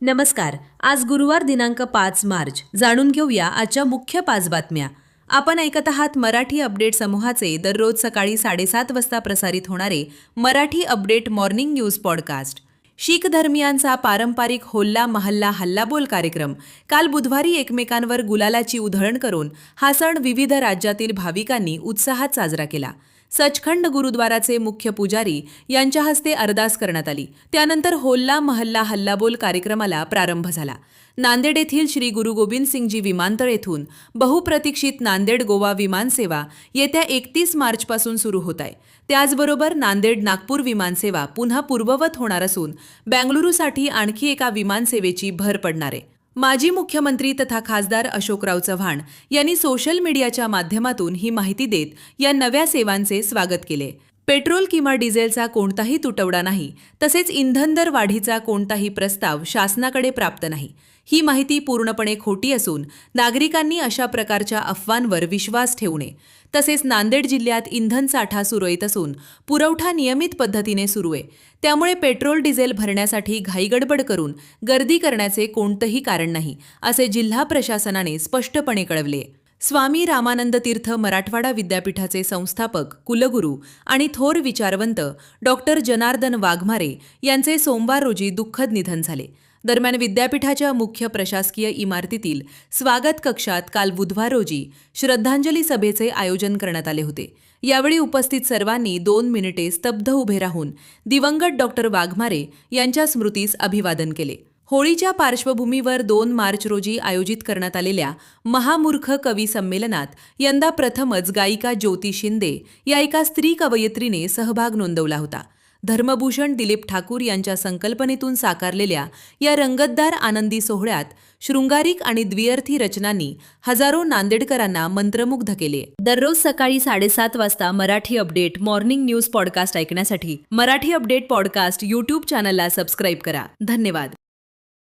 नमस्कार. आज गुरुवार दिनांक 5 मार्च. जाणून घेऊया आजच्या मुख्य 5 बातम्या. आपण ऐकत आहात मराठी अपडेट समूहाचे दररोज सकाळी 7:30 वाजता प्रसारित होणारे Marathi update morning news podcast. Sikh धर्मियांचा पारंपरिक होल्ला महल्ला हल्लाबोल कार्यक्रम काल बुधवारी एकमेकांवर गुलालाची उधळण करून हा सण विविध राज्यातील भाविकांनी उत्साहात साजरा केला. सचखंड गुरुद्वाराचे मुख्य पुजारी यांच्या हस्ते अरदास करण्यात आली. त्यानंतर होल्ला महल्ला हल्लाबोल कार्यक्रमाला प्रारंभ झाला. नांदेड येथील श्री गुरु गोविंद सिंगजी विमानतळ येथून बहुप्रतीक्षित नांदेड गोवा विमानसेवा येत्या 31 मार्चपासून सुरू होत आहे. त्याचबरोबर नांदेड नागपूर विमानसेवा पुन्हा पूर्ववत होणार असून बेंगळुरूसाठी आणखी एका विमानसेवेची भर पडणार आहे. माजी मुख्यमंत्री तथा खासदार अशोकराव चव्हाण यांनी सोशल मीडियाच्या माध्यमातून ही माहिती देत या नव्या सेवांचे स्वागत केले. पेट्रोल किंवा डिझेलचा कोणताही तुटवडा नाही, तसेच इंधन दर वाढीचा कोणताही प्रस्ताव शासनाकडे प्राप्त नाही. ही माहिती पूर्णपणे खोटी असून नागरिकांनी अशा प्रकारच्या अफवांवर विश्वास ठेवू नये. तसेच नांदेड जिल्ह्यात इंधन साठा सुरळीत असून पुरवठा नियमित पद्धतीने सुरू आहे. त्यामुळे पेट्रोल डिझेल भरण्यासाठी घाईगडबड करून गर्दी करण्याचे कोणतेही कारण नाही, असे जिल्हा प्रशासनाने स्पष्टपणे कळवले. स्वामी रामानंद तीर्थ मराठवाडा विद्यापीठाचे संस्थापक, कुलगुरू आणि थोर विचारवंत डॉक्टर जनार्दन वाघमारे यांचे सोमवार रोजी दुःखद निधन झाले. दरम्यान विद्यापीठाच्या मुख्य प्रशासकीय इमारतीतील स्वागत कक्षात काल बुधवार रोजी श्रद्धांजली सभेचे आयोजन करण्यात आले होते. यावेळी उपस्थित सर्वांनी 2 मिनिटे स्तब्ध उभे राहून दिवंगत डॉक्टर वाघमारे यांच्या स्मृतीस अभिवादन केले. होळीच्या पार्श्वभूमीवर 2 मार्च रोजी आयोजित करण्यात आलेल्या महामूर्ख कवी संमेलनात यंदा प्रथमच गायिका ज्योती शिंदे या एका स्त्री कवयित्रीने सहभाग नोंदवला होता. धर्मभूषण दिलीप ठाकूर यांच्या संकल्पनेतून साकारलेल्या या रंगतदार आनंदी सोहळ्यात शृंगारिक आणि द्विअर्थी रचनांनी हजारो नांदेडकरांना मंत्रमुग्ध केले. दररोज सकाळी 7:30 वाजता Marathi update morning news podcast ऐकण्यासाठी मराठी अपडेट पॉडकास्ट यूट्यूब चॅनलला सबस्क्राईब करा. धन्यवाद.